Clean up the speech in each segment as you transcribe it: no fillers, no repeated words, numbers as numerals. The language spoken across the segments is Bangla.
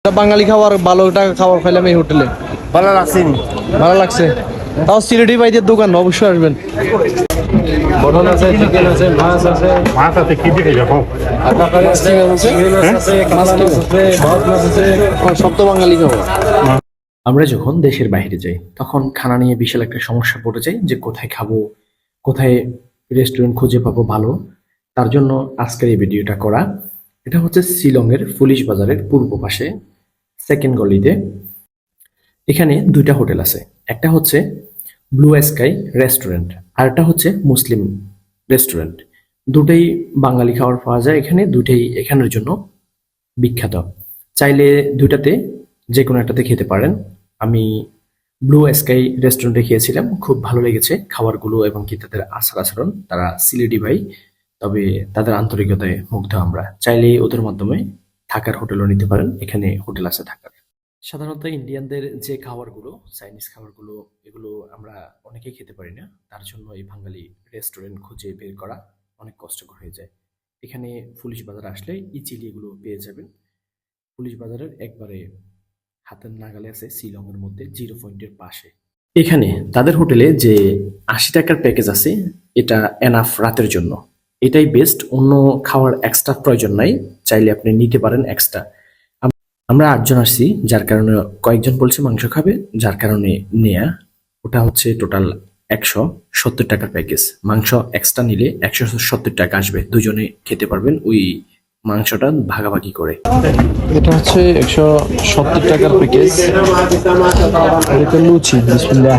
বাঙালি খাবার ভালো টাকা খাবার খাইলাম এই হোটেলে, ভালো লাগছে। ভালো লাগছে। তাও সিলেটি ভাইদের দোকান অবশ্যই আসবেন। মটন আছে, চিকেন আছে, মাছ আছে। মাছ আছে কি দিকে যাবো? সব তো বাঙালি খাবার। আমরা যখন দেশের বাইরে যাই তখন খানা নিয়ে বিশাল একটা সমস্যা পড়ে যায় যে কোথায় খাবো, কোথায় রেস্টুরেন্ট খুঁজে পাবো ভালো। তার জন্য আজকের এই ভিডিওটা করা। এটা হচ্ছে শিলংয়ের পুলিশ বাজারের পূর্ব পাশে সেকেন্ড গলিতে। এখানে দুইটা হোটেল আছে, একটা হচ্ছে ব্লু স্কাই রেস্টুরেন্ট আর একটা হচ্ছে মুসলিম রেস্টুরেন্ট। দুটাই বাঙালি খাবার পাওয়া যায় এখানে, দুটাই এখানের জন্য বিখ্যাত। চাইলে দুইটাতে যে কোনো একটাতে খেতে পারেন। আমি ব্লু স্কাই রেস্টুরেন্টে খেয়েছিলাম, খুব ভালো লেগেছে খাবারগুলো এবং কি তাদের আচার আচরণ। তারা সিলেটি ভাই, তবে তাদের আন্তরিকতায় মুগ্ধ আমরা। চাইলে ওদের মাধ্যমে থাকার হোটেলও নিতে পারেন, এখানে হোটেল আছে থাকার। সাধারণত ইন্ডিয়ানদের যে খাবারগুলো, চাইনিজ খাবারগুলো, এগুলো আমরা অনেকেই খেতে পারি না। তার জন্য এই বাঙালি রেস্টুরেন্ট খুঁজে বের করা অনেক কষ্টকর হয়ে যায়। এখানে পুলিশ বাজার আসলে ইজিলি এগুলো পেয়ে যাবেন। পুলিশ বাজারের একবারে হাতের নাগালে আছে, শিলংয়ের মধ্যে 0 পয়েন্টের পাশে। এখানে তাদের হোটেলে যে 80 টাকার প্যাকেজ আছে, এটা এনাফ রাতের জন্য, এটাই বেস্ট। অন্য খাওয়ার এক্সট্রা প্রয়োজন নাই, চাইলে আপনি নিতে পারেন এক্সট্রা। আমরা 8 জন আসছি, যার কারণে কয়েকজন বলছে মাংস খাবে, যার কারণে নেয়া। ওটা হচ্ছে টোটাল 170 টাকার প্যাকেজ। মাংস এক্সট্রা নিলে 170 টাকা আসবে, দুজনে খেতে পারবেন ওই মাংসটা ভাগাভাগি করে। এটা হচ্ছে 170 টাকার প্যাকেজ। এটা লুচি, বিসমিল্লাহ।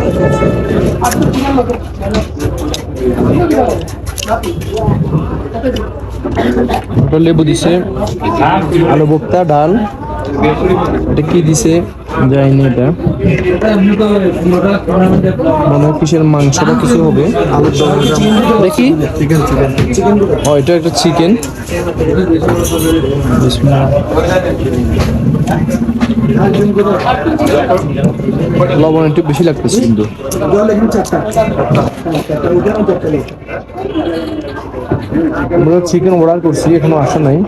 ওটা লেবু দিছে, আলু ভর্তা, ডাল। এটা কি দিছে যায়নি, এটা মনে হয় কিসের মাংস বা কিছু হবে। দেখি, ও এটা একটা চিকেন। লবণ একটু বেশি লাগতেছে কিন্তু। আমরা চিকেন অর্ডার করছি, এখনো আসে নাই।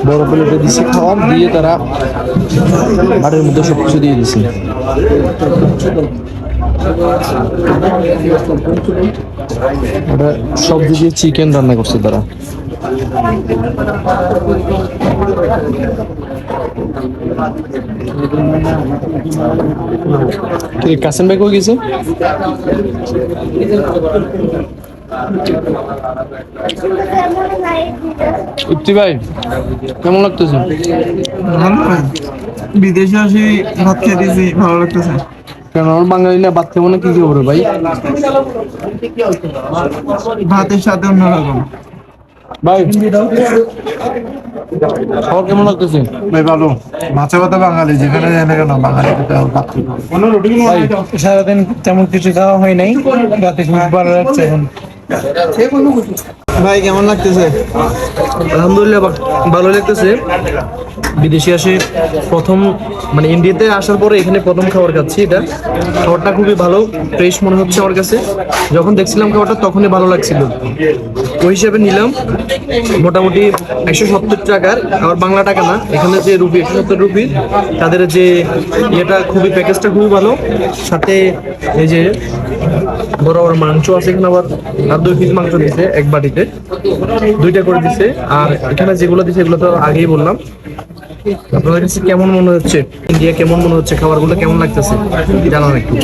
বড় প্লেটে দিচ্ছে খাবার, দিয়ে তারা বাড়ির মধ্যে সবকিছু দিয়ে দিচ্ছে। ওটা সবজি দিয়ে চিকেন রান্না করছে তারা। কাসেম ভাই কই গেছে? ইপ্তি ভাই কেমন লাগতেছে? বিদেশে আসি ভাত খেতেছি, ভালো লাগতেছে। কেন আমার বাঙালি না ভাত খাবো না, কি খবর ভাই? ভাতের সাথে অন্যরকম ভাই খাবার কেমন লাগতেছে? ভাই ভালো, মাছে ভাতে বাঙালি যেখানে যায় না কেন বাঙালি ভাই সারাদিন তেমন কিছু খাওয়া হয় নাই, রাতে খুব ভালো লাগছে এখন। ভাই কেমন লাগতেছে? আলহামদুলিল্লাহ ভালো লাগতেছে। বিদেশে আসে প্রথম, মানে ইন্ডিয়াতে আসার পরে এখানে প্রথম খাবার খাচ্ছি। এটা খাবারটা খুবই ভালো, ফ্রেশ মনে হচ্ছে আমার কাছে। যখন দেখছিলাম খাবারটা তখনই ভালো লাগছিল, ওই হিসাবে নিলাম। মোটামুটি 170 টাকার, আবার বাংলা টাকা না, এখানে যে রুপি 170 রুপি, তাদের যে ইয়েটা খুবই, প্যাকেজটা খুবই ভালো। সাথে এই যে বড় বড় মাংস আছে এখানে, আবার আর 2 পিস মাংস দিছে এক বাটিতে, 2টা করে দিছে। আর এখানে যেগুলো দিছে এগুলো তো আগেই বললাম। আপনাদের কাছে কেমন মনে হচ্ছে, ইন্ডিয়া কেমন মনে হচ্ছে, খাবারগুলো কেমন লাগতেছে জানান একটু।